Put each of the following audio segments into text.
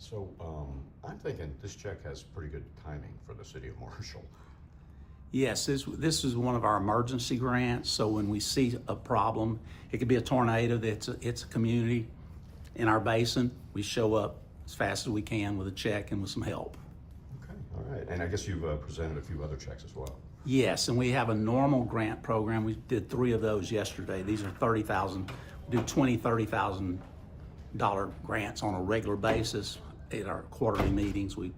So I'm thinking this check has pretty good timing for the city of Marshall. Yes, this is one of our emergency grants. So when we see a problem, it could be a tornado. It's a community in our basin. We show up as fast as we can with a check and with some help. Okay, all right. And I guess you've presented a few other checks as well. Yes, and we have a normal grant program. We did 3 of those yesterday. These are $30,000. We do $20,000 grants on a regular basis. At our quarterly meetings, we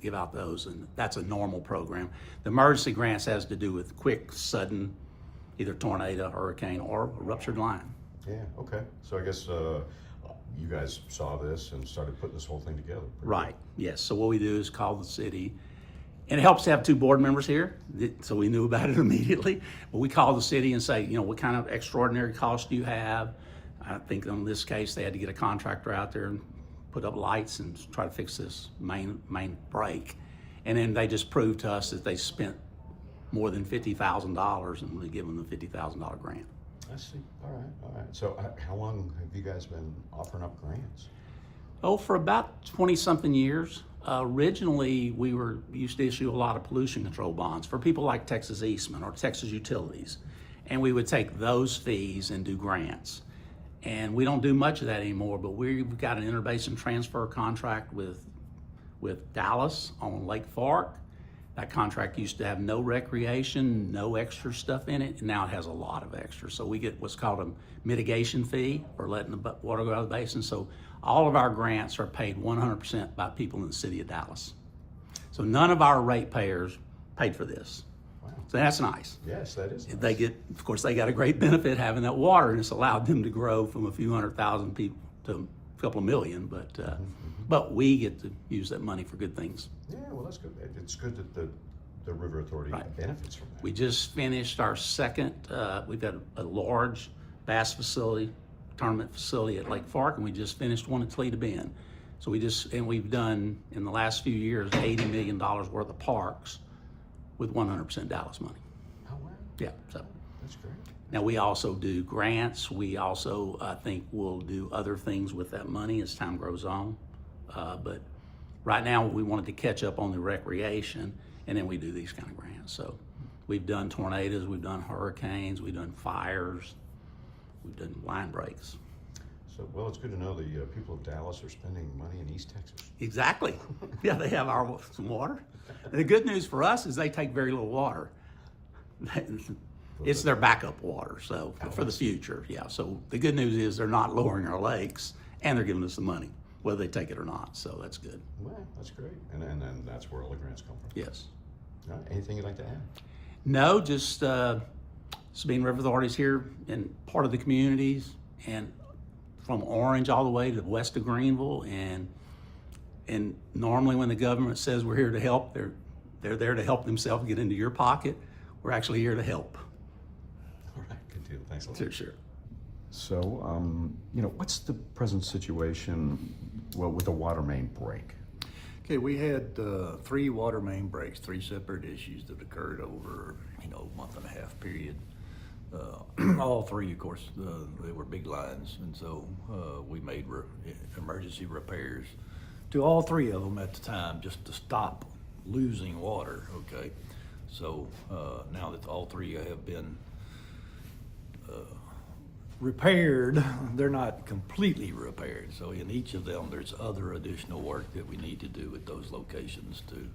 give out those, and that's a normal program. The emergency grants has to do with quick, sudden, either tornado, hurricane, or a ruptured line. Yeah, okay. So I guess you guys saw this and started putting this whole thing together. Right, yes. So what we do is call the city, and it helps to have 2 board members here, so we knew about it immediately. But we call the city and say, what kind of extraordinary cost do you have? I think in this case, they had to get a contractor out there and put up lights and try to fix this main break. And then they just proved to us that they spent more than $50,000, and we give them the $50,000 grant. I see. All right. So how long have you guys been offering up grants? Oh, for about 20-something years. Originally, we used to issue a lot of pollution control bonds for people like Texas Eastman or Texas Utilities. And we would take those fees and do grants. And we don't do much of that anymore, but we've got an interbasin transfer contract with Dallas on Lake Fork. That contract used to have no recreation, no extra stuff in it, and now it has a lot of extra. So we get what's called a mitigation fee for letting the water go out of the basin. So all of our grants are paid 100% by people in the city of Dallas. So none of our ratepayers paid for this. Wow. So that's nice. Yes, that is nice. They got a great benefit having that water, and it's allowed them to grow from a few 100,000 people to a couple of million. But we get to use that money for good things. Yeah, well, that's good. It's good that the River Authority benefits from that. We just finished our second. We've got a large bass facility, tournament facility at Lake Fork, and we just finished one at Toledo Bend. So we've done in the last few years $80 million worth of parks with 100% Dallas money. Oh wow. Yeah, so. That's great. Now, we also do grants. We also, I think, will do other things with that money as time grows on. But right now, we wanted to catch up on the recreation, and then we do these kind of grants. So we've done tornadoes, we've done hurricanes, we've done fires, we've done line breaks. So, well, it's good to know the people of Dallas are spending money in East Texas. Exactly. Yeah, they have some water. And the good news for us is they take very little water. It's their backup water, so for the future, yeah. So the good news is they're not lowering our lakes, and they're giving us the money, whether they take it or not. So that's good. Well, that's great. And then that's where all the grants come from. Yes. All right. Anything you'd like to add? No, just Sabine River Authority's here and part of the communities, and from Orange all the way to west of Greenville. And normally when the government says we're here to help, they're there to help themselves get into your pocket. We're actually here to help. All right. Good deal. Thanks a lot. Sure. So, what's the present situation, with the water main break? Okay, we had 3 water main breaks, 3 separate issues that occurred over, a month and a half period. All 3, of course, they were big lines, and so we made emergency repairs to all 3 of them at the time just to stop losing water, okay? So now that all 3 have been repaired, they're not completely repaired. So in each of them, there's other additional work that we need to do at those locations to,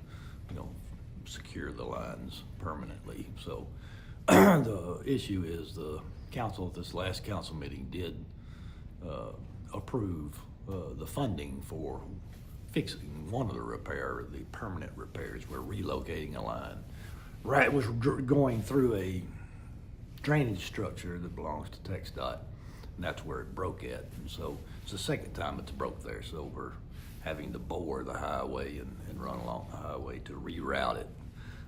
secure the lines permanently. So the issue is the council at this last council meeting did approve the funding for fixing one of the permanent repairs. We're relocating a line. Right, it was going through a drainage structure that belongs to TxDOT, and that's where it broke at. And so it's the second time it's broke there. So we're having to bore the highway and run along the highway to reroute it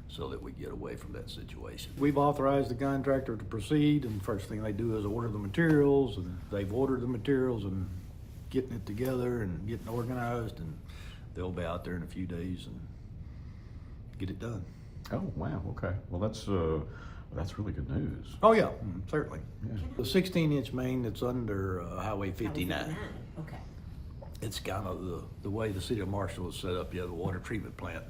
so that we get away from that situation. We've authorized the contractor to proceed, and first thing they do is order the materials, and they've ordered the materials and getting it together and getting organized, and they'll be out there in a few days and get it done. Oh, wow. Okay. Well, that's really good news. Oh, yeah, certainly. Yeah. The 16-inch main that's under Highway 59. Okay. it's kind of the way the city of Marshall is set up. You have the water treatment plant.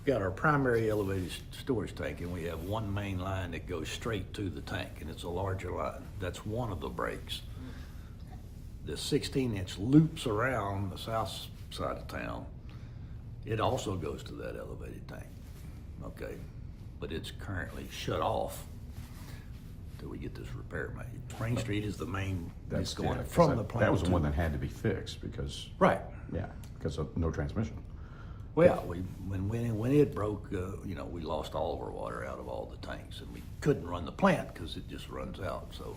We got our primary elevated storage tank, and we have one main line that goes straight to the tank, and it's a larger line. That's one of the breaks. The 16-inch loops around the south side of town. It also goes to that elevated tank, okay? But it's currently shut off till we get this repair made. Spring Street is the main, it's going yeah, 'cause from that- the plant. That was the to- one that had to be fixed because, Right. yeah, because of no transmission. Well, when it broke, we lost all of our water out of all the tanks, and we couldn't run the plant because it just runs out. So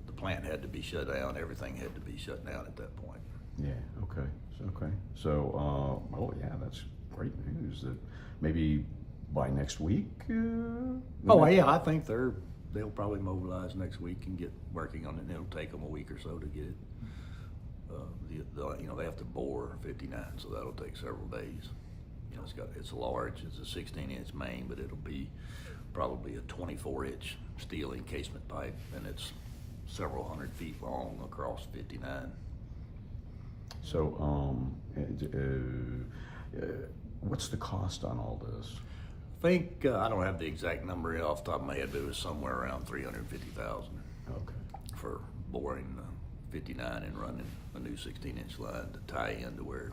the plant had to be shut down. Everything had to be shut down at that point. Yeah, okay. So, oh yeah, that's great news that maybe by next week? Oh, yeah, I think they'll probably mobilize next week and get working on it, and it'll take them a week or so to get it. They have to bore 59, so that'll take several days. It's large, it's a 16-inch main, but it'll be probably a 24-inch steel encasement pipe, and it's several hundred feet long across 59. So, what's the cost on all this? I think, I don't have the exact number off the top of my head, but it was somewhere around $350,000 Okay. for boring 59 and running a new 16-inch line to tie in to where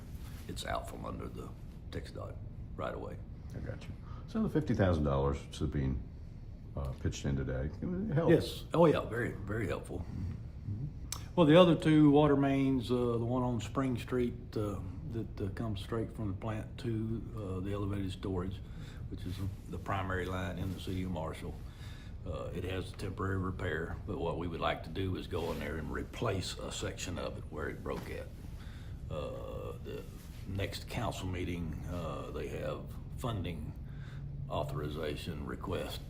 it's out from under the TXDOT right away. I got you. So the $50,000 that's being pitched in today helps. Yes. Oh, yeah. Very, very helpful. Well, the other two water mains, the one on Spring Street that comes straight from the plant to the elevated storage, which is the primary line in the city of Marshall. It has a temporary repair, but what we would like to do is go in there and replace a section of it where it broke at. The next council meeting, they have funding authorization request.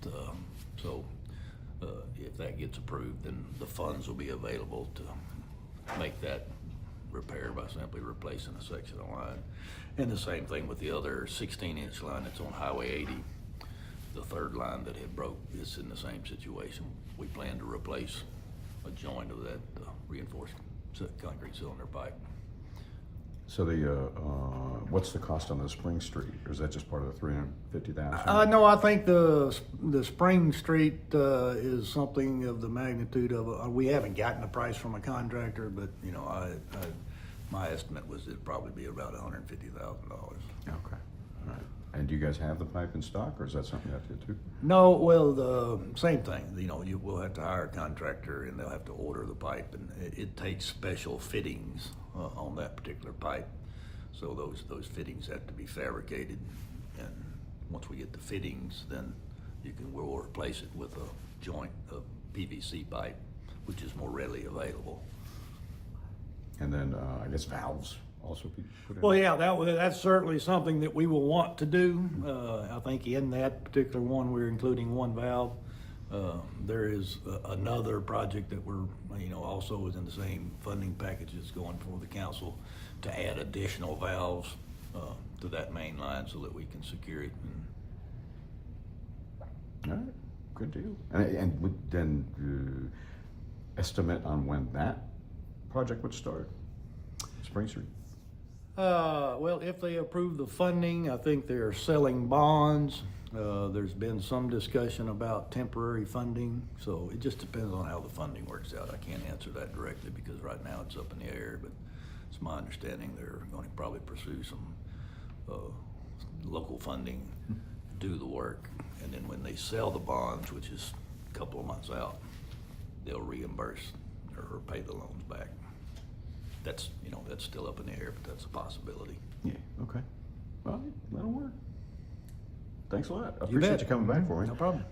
So if that gets approved, then the funds will be available to make that repair by simply replacing a section of line. And the same thing with the other 16-inch line that's on Highway 80. The third line that had broke is in the same situation. We plan to replace a joint of that reinforced concrete cylinder pipe. So what's the cost on the Spring Street, or is that just part of the $350,000? No, I think the Spring Street is something of the magnitude of, we haven't gotten a price from a contractor, but, my estimate was it'd probably be about $150,000. Okay, all right. And do you guys have the pipe in stock, or is that something you have to do? No, well, the same thing, you will have to hire a contractor and they'll have to order the pipe, and it takes special fittings on that particular pipe. So those fittings have to be fabricated, and once we get the fittings, then we'll replace it with a joint of PVC pipe, which is more readily available. And then, I guess valves also be put in? Well, yeah, that's certainly something that we will want to do. I think in that particular one, we're including one valve. There is another project that we're, also is in the same funding packages going for the council to add additional valves to that main line so that we can secure it. All right, good deal. And would then estimate on when that project would start? Spring Street? Well, if they approve the funding, I think they're selling bonds. There's been some discussion about temporary funding, so it just depends on how the funding works out. I can't answer that directly because right now it's up in the air, but it's my understanding they're going to probably pursue some local funding, do the work, and then when they sell the bonds, which is a couple of months out, they'll reimburse or pay the loans back. That's still up in the air, but that's a possibility. Yeah, okay. Well, that'll work. Thanks a lot. I You appreciate bet. you coming back for me. No problem.